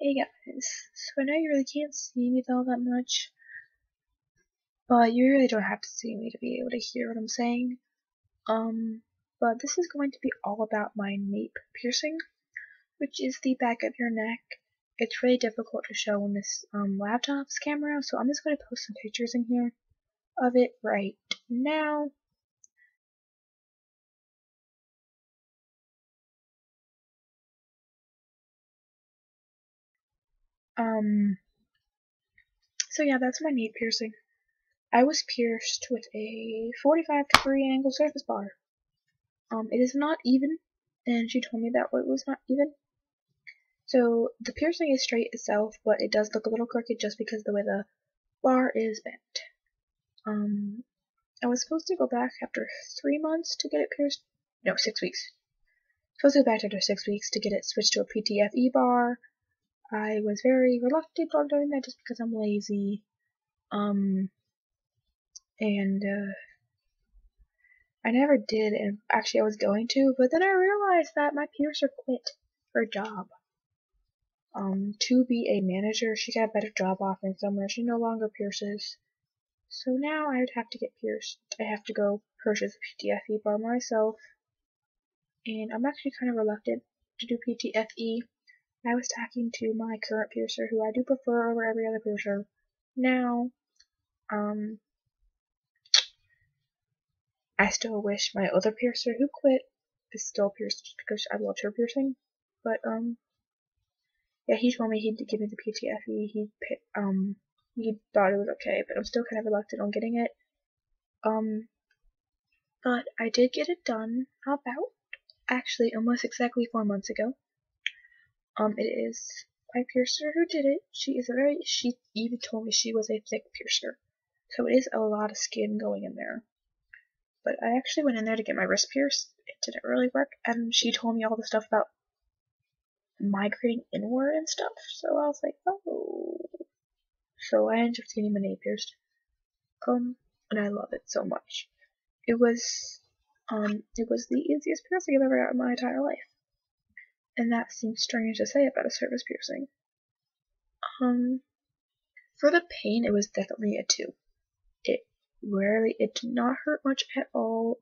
Hey guys, so I know you really can't see me all that much, but you really don't have to see me to be able to hear what I'm saying. But this is going to be all about my nape piercing, which is the back of your neck. It's really difficult to show on this laptop's camera, so I'm just going to post some pictures in here of it right now. So yeah, that's my nape piercing. I was pierced with a 45-degree angle surface bar. It is not even, and she told me that it was not even. So the piercing is straight itself, but it does look a little crooked just because of the way the bar is bent. I was supposed to go back after 3 months to get it pierced. No, 6 weeks. Supposed to go back after 6 weeks to get it switched to a PTFE bar. I was very reluctant on doing that just because I'm lazy. And I never did, and actually I was going to, but then I realized that my piercer quit her job. To be a manager, she got a better job offering somewhere. She no longer pierces. So now I would have to get pierced. I have to go purchase a PTFE bar myself. And I'm actually kind of reluctant to do PTFE. I was talking to my current piercer, who I do prefer over every other piercer. Now, I still wish my other piercer who quit is still pierced because I loved her piercing. But, yeah, he told me he'd give me the PTFE. He thought it was okay, but I'm still kind of reluctant on getting it. But I did get it done about, actually, almost exactly 4 months ago. It is my piercer who did it. She even told me she was a thick piercer. So it is a lot of skin going in there. But I actually went in there to get my wrist pierced. It didn't really work, and she told me all the stuff about migrating inward and stuff. So I was like, oh. So I ended up getting my nape pierced. And I love it so much. It was the easiest piercing I've ever got in my entire life. And that seems strange to say about a surface piercing. For the pain, it was definitely a 2. It did not hurt much at all.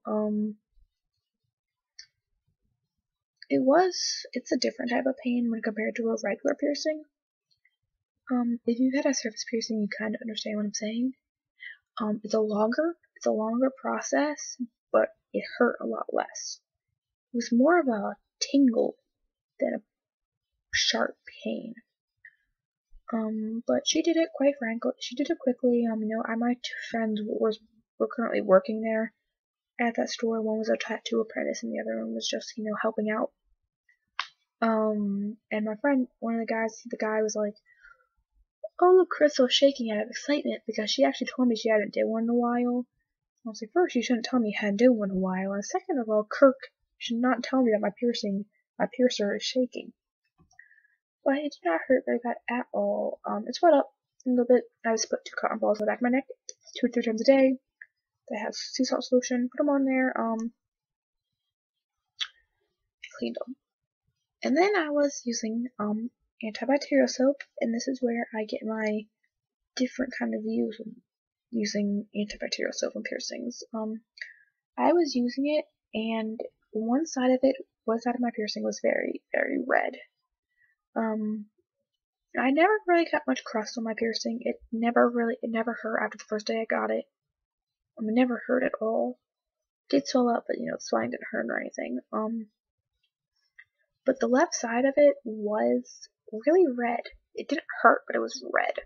It's a different type of pain when compared to a regular piercing. If you've had a surface piercing, you kind of understand what I'm saying. It's a longer process, but it hurt a lot less. It was more of a tingle than a sharp pain. But she did it quite frankly. She did it quickly. My 2 friends were currently working there at that store. One was a tattoo apprentice, and the other one was just, helping out. And my friend, one of the guy was like, "Oh, look, Crystal's shaking out of excitement because she actually told me she hadn't did one in a while." I was like, first, you shouldn't tell me you hadn't done one in a while, and second of all, Kirk should not tell me that my piercer is shaking. But it did not hurt very bad at all. It swelled up a little bit. I just put 2 cotton balls on the back of my neck 2 or 3 times a day. That has sea salt solution. Put them on there. Cleaned them. And then I was using antibacterial soap, and this is where I get my different kind of views when using antibacterial soap and piercings. I was using it, and one side of my piercing was very, very red. I never really got much crust on my piercing. It never hurt after the first day I got it. It never hurt at all. It did swell up, but the swelling didn't hurt or anything. But the left side of it was really red. It didn't hurt, but it was red.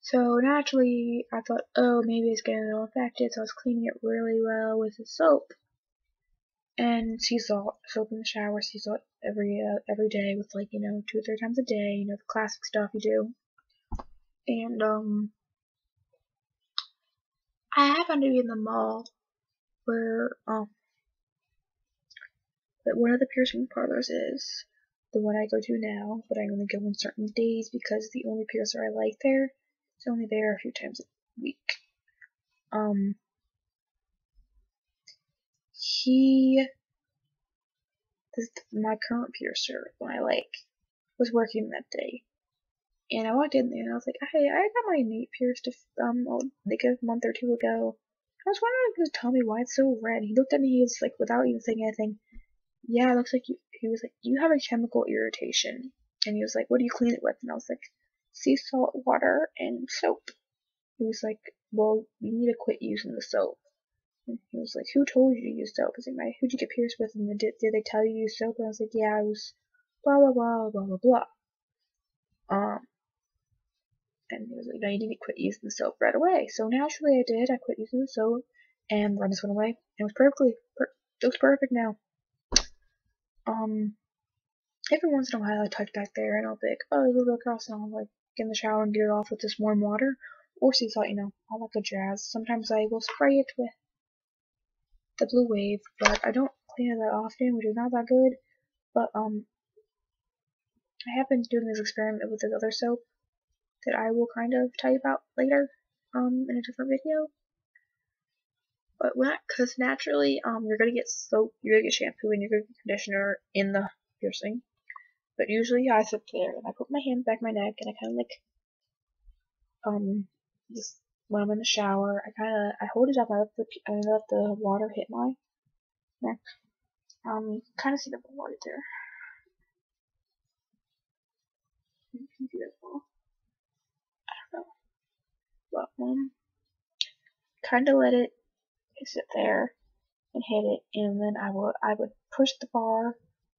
So naturally, I thought, oh, maybe it's getting a little infected, so I was cleaning it really well with the soap. And sea salt, soap in the shower, sea salt every day with 2 or 3 times a day, the classic stuff you do. And I happened to be in the mall where that one of the piercing parlors is the one I go to now, but I only go on certain days because the only piercer I like there is only there a few times a week. this is my current piercer when I was working that day. And I walked in there and I was like, hey, I got my Nape pierced like a month or two ago. I was wondering if you could tell me why it's so red. He looked at me, he was like, without even saying anything, yeah, it looks like he was like, you have a chemical irritation. And he was like, what do you clean it with? And I was like, sea salt, water, and soap. He was like, well, you need to quit using the soap. And he was like, who told you to use soap? I was like, who'd you get pierced with? And did they tell you to use soap? And I was like, yeah, I was blah, blah, blah, blah, blah, blah. And he was like, no, you need to quit using the soap right away. So naturally I did. I quit using the soap, and the redness went away. It was it looks perfect now. Every once in a while I touch back there and I'll be like, oh, there's a little bit across, and I'll like get in the shower and get it off with this warm water or sea salt, all that good jazz. Sometimes I will spray it with the Blue Wave, but I don't clean it that often, which is not that good. But I have been doing this experiment with this other soap that I will kind of tell you about later in a different video. But because naturally you're gonna get soap, you're gonna get shampoo, and you're gonna get conditioner in the piercing. But usually I sit there and I put my hands back my neck and I kind of just when I'm in the shower, I hold it up. I let the water hit my neck. Kind of see the ball right there. You can see that ball. I don't know, but kind of let it sit there and hit it, and then I would push the bar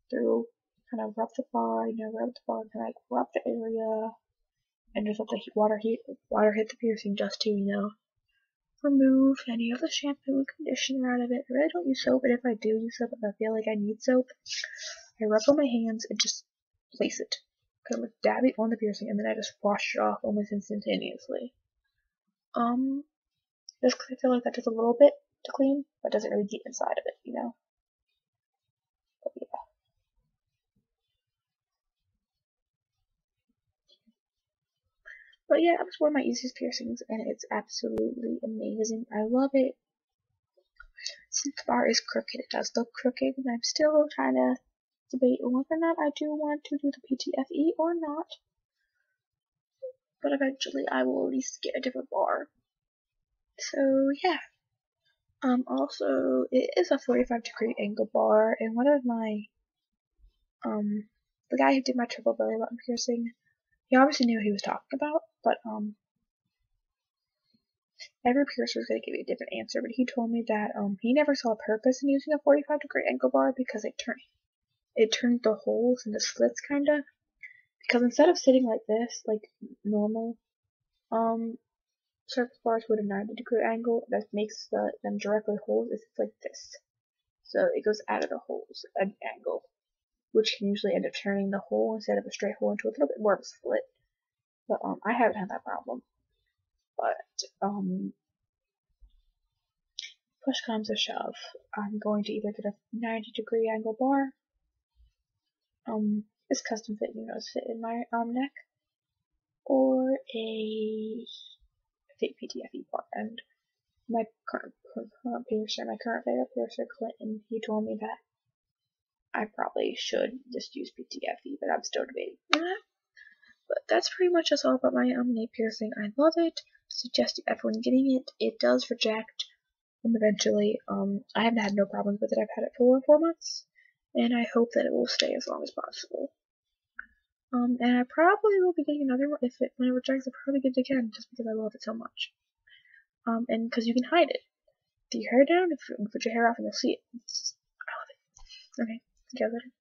through, kind of rub the bar, rub the bar, and rub the area, and just let the water hit the piercing just to remove any of the shampoo and conditioner out of it. I really don't use soap, and if I do use soap, if I feel like I need soap, I rub on my hands and just place it, kind of dab it on the piercing, and then I just wash it off almost instantaneously. Just because I feel like that does a little bit to clean, but doesn't really get inside of it, But yeah. But yeah, it was one of my easiest piercings, and it's absolutely amazing. I love it. Since the bar is crooked, it does look crooked, and I'm still trying to debate whether or not I do want to do the PTFE or not. But eventually I will at least get a different bar. So yeah. Also, it is a 45-degree angle bar, and one of my, the guy who did my triple belly button piercing, he obviously knew what he was talking about, but, every piercer is going to give you a different answer, but he told me that, he never saw a purpose in using a 45-degree angle bar because it turned the holes into slits, kinda, because instead of sitting like this, like normal, surface bars with a 90-degree angle that makes them directly holes, it's like this. So it goes out of the holes at an angle, which can usually end up turning the hole instead of a straight hole into a little bit more of a split. But I haven't had that problem. But push comes to shove, I'm going to either get a 90-degree angle bar, this custom fit, fit in my neck, or a fake PTFE bar. And my current piercer, my current favorite piercer, Clinton, he told me that I probably should just use PTFE, but I'm still debating that. But that's pretty much just all about my Nape piercing. I love it. Suggest everyone getting it. It does reject eventually. I haven't had no problems with it. I've had it for 4 months, and I hope that it will stay as long as possible. And I probably will be getting another one when it rejects. I'll probably get it again just because I love it so much. And because you can hide it. Do your hair down, if you put your hair off, and you'll see it. I love it. Okay, see you guys later.